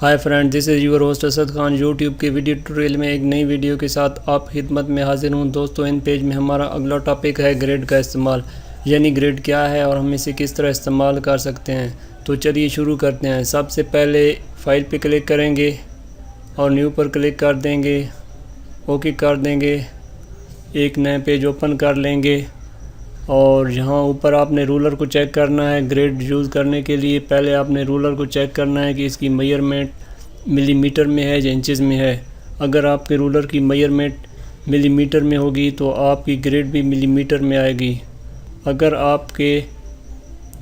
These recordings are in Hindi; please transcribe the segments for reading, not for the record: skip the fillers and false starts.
Hi friend, this is your host Asad Khan. YouTube के वीडियो ट्यूटोरियल में एक नई वीडियो के साथ आप खिदमत में हाजिर हूँ। दोस्तों, इन पेज में हमारा अगला टॉपिक है ग्रिड का इस्तेमाल, यानी ग्रिड क्या है और हम इसे किस तरह इस्तेमाल कर सकते हैं। तो चलिए शुरू करते हैं। सबसे पहले फाइल पे क्लिक करेंगे और न्यू पर क्लिक कर देंगे, ओके कर देंगे। एक नया पेज ओपन कर लेंगे और यहाँ ऊपर आपने रूलर को चेक करना है। ग्रिड यूज़ करने के लिए पहले आपने रूलर को चेक करना है कि इसकी मेजरमेंट मिलीमीटर में है या इंचज़ में है। अगर आपके रूलर की मेजरमेंट मिलीमीटर में होगी तो आपकी ग्रिड भी मिलीमीटर में आएगी। अगर आपके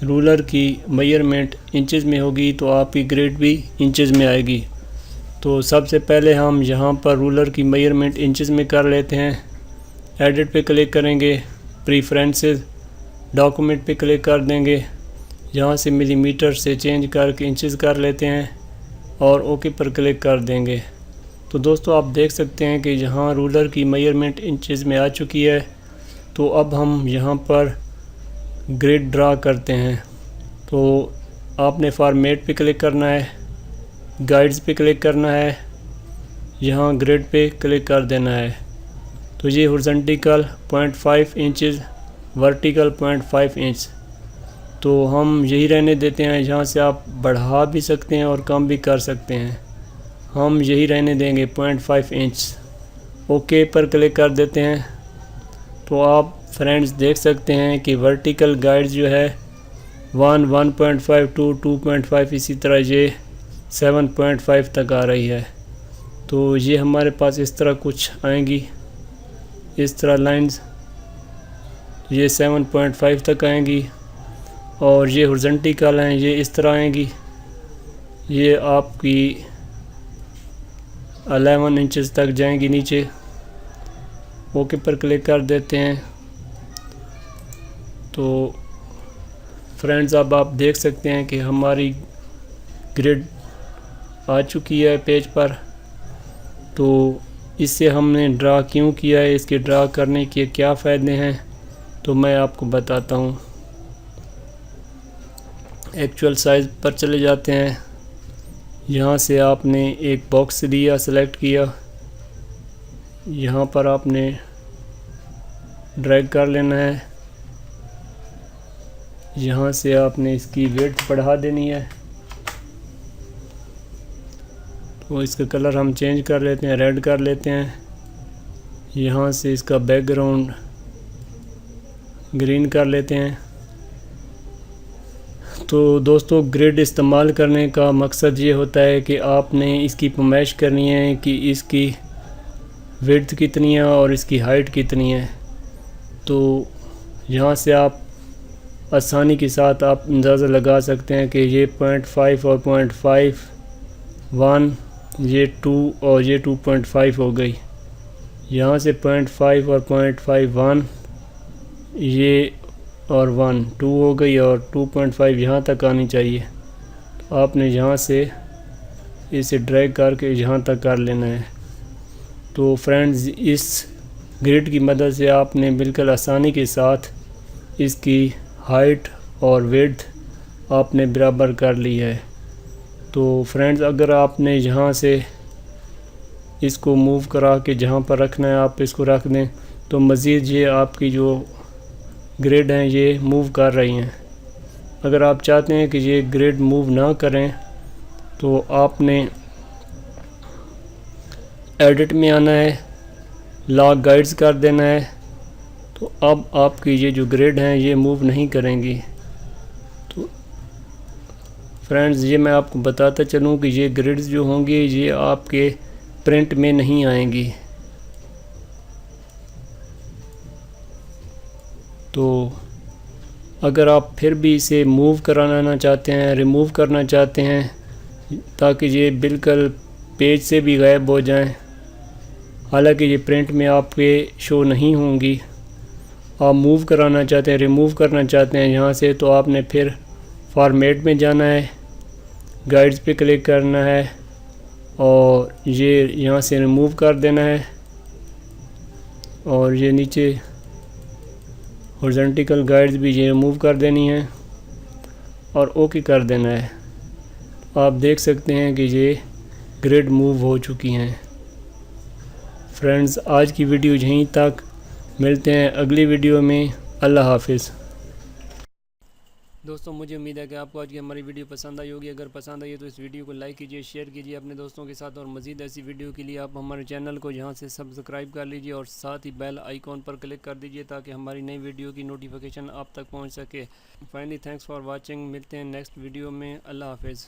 रूलर की मेजरमेंट इंचज़ में होगी तो आपकी ग्रिड भी इंचज़ में आएगी। तो सबसे पहले हम यहाँ पर रूलर की मेजरमेंट इंचज़ में कर लेते हैं। एडिट पे क्लिक करेंगे, प्रीफरेंसेस, डॉक्यूमेंट पे क्लिक कर देंगे। यहाँ से मिलीमीटर से चेंज करके इंचज़ कर लेते हैं और ओके पर क्लिक कर देंगे। तो दोस्तों, आप देख सकते हैं कि यहाँ रूलर की मेजरमेंट इंचज़ में आ चुकी है। तो अब हम यहाँ पर ग्रिड ड्रा करते हैं। तो आपने फॉर्मेट पे क्लिक करना है, गाइड्स पे क्लिक करना है, यहाँ ग्रिड पे क्लिक कर देना है। तो ये हॉरिजॉन्टल 0.5 इंचज़, वर्टिकल 0.5 इंच। तो हम यही रहने देते हैं। यहाँ से आप बढ़ा भी सकते हैं और कम भी कर सकते हैं। हम यही रहने देंगे 0.5 इंच। ओके पर क्लिक कर देते हैं। तो आप फ्रेंड्स देख सकते हैं कि वर्टिकल गाइड जो है 1.5 टू 2.5, इसी तरह ये 7.5 तक आ रही है। तो ये हमारे पास इस तरह कुछ आएंगी, इस तरह लाइंस ये 7.5 तक आएंगी। और ये हॉरिजॉन्टल हैं, ये इस तरह आएंगी। ये आपकी 11 इंचज़ तक जाएंगी नीचे। ओके पर क्लिक कर देते हैं। तो फ्रेंड्स, अब आप देख सकते हैं कि हमारी ग्रिड आ चुकी है पेज पर। तो इससे हमने ड्रा क्यों किया है, इसके ड्रा करने के क्या फ़ायदे हैं, तो मैं आपको बताता हूँ। एक्चुअल साइज़ पर चले जाते हैं। यहाँ से आपने एक बॉक्स दिया, सेलेक्ट किया, यहाँ पर आपने ड्रैग कर लेना है। यहाँ से आपने इसकी विड्थ बढ़ा देनी है। तो इसका कलर हम चेंज कर लेते हैं, रेड कर लेते हैं। यहाँ से इसका बैकग्राउंड ग्रीन कर लेते हैं। तो दोस्तों, ग्रिड इस्तेमाल करने का मकसद ये होता है कि आपने इसकी फरमाइश करनी है कि इसकी विड्थ कितनी है और इसकी हाइट कितनी है। तो यहाँ से आप आसानी के साथ आप अंदाज़ा लगा सकते हैं कि ये 0.5 और 0.5 1, ये 2 और ये 2.5 हो गई। यहाँ से 0.5 और 0.5 1, ये और 1 2 हो गई और 2.5 यहाँ तक आनी चाहिए। तो आपने यहाँ से इसे ड्रैग करके यहाँ तक कर लेना है। तो फ्रेंड्स, इस ग्रिड की मदद से आपने बिल्कुल आसानी के साथ इसकी हाइट और विड्थ आपने बराबर कर ली है। तो फ्रेंड्स, अगर आपने यहाँ से इसको मूव करा के जहाँ पर रखना है आप इसको रख दें तो मज़ीद ये आपकी जो ग्रिड हैं ये मूव कर रही हैं। अगर आप चाहते हैं कि ये ग्रिड मूव ना करें तो आपने एडिट में आना है, लॉक गाइड्स कर देना है। तो अब आपकी ये जो ग्रिड हैं ये मूव नहीं करेंगी। तो फ्रेंड्स, ये मैं आपको बताता चलूँ कि ये ग्रिड्स जो होंगी ये आपके प्रिंट में नहीं आएंगी। तो अगर आप फिर भी इसे मूव कराना चाहते हैं, रिमूव करना चाहते हैं ताकि ये बिल्कुल पेज से भी गायब हो जाएं, हालांकि ये प्रिंट में आपके शो नहीं होंगी, आप मूव कराना चाहते हैं, रिमूव करना चाहते हैं यहाँ से, तो आपने फिर फॉर्मेट में जाना है, गाइड्स पे क्लिक करना है और ये यहाँ से रिमूव कर देना है और ये नीचे हॉरिजॉन्टल गाइड्स भी ये रिमूव कर देनी है और ओके कर देना है। आप देख सकते हैं कि ये ग्रेड मूव हो चुकी हैं। फ्रेंड्स, आज की वीडियो यहीं तक, मिलते हैं अगली वीडियो में। अल्लाह हाफिज़। दोस्तों, मुझे उम्मीद है कि आपको आज की हमारी वीडियो पसंद आई होगी। अगर पसंद आई है तो इस वीडियो को लाइक कीजिए, शेयर कीजिए अपने दोस्तों के साथ, और मज़ीद ऐसी वीडियो के लिए आप हमारे चैनल को यहाँ से सब्सक्राइब कर लीजिए और साथ ही बेल आइकॉन पर क्लिक कर दीजिए ताकि हमारी नई वीडियो की नोटिफिकेशन आप तक पहुँच सके। Finally thanks for watching. मिलते हैं नेक्स्ट वीडियो में। अल्लाह हाफिज़।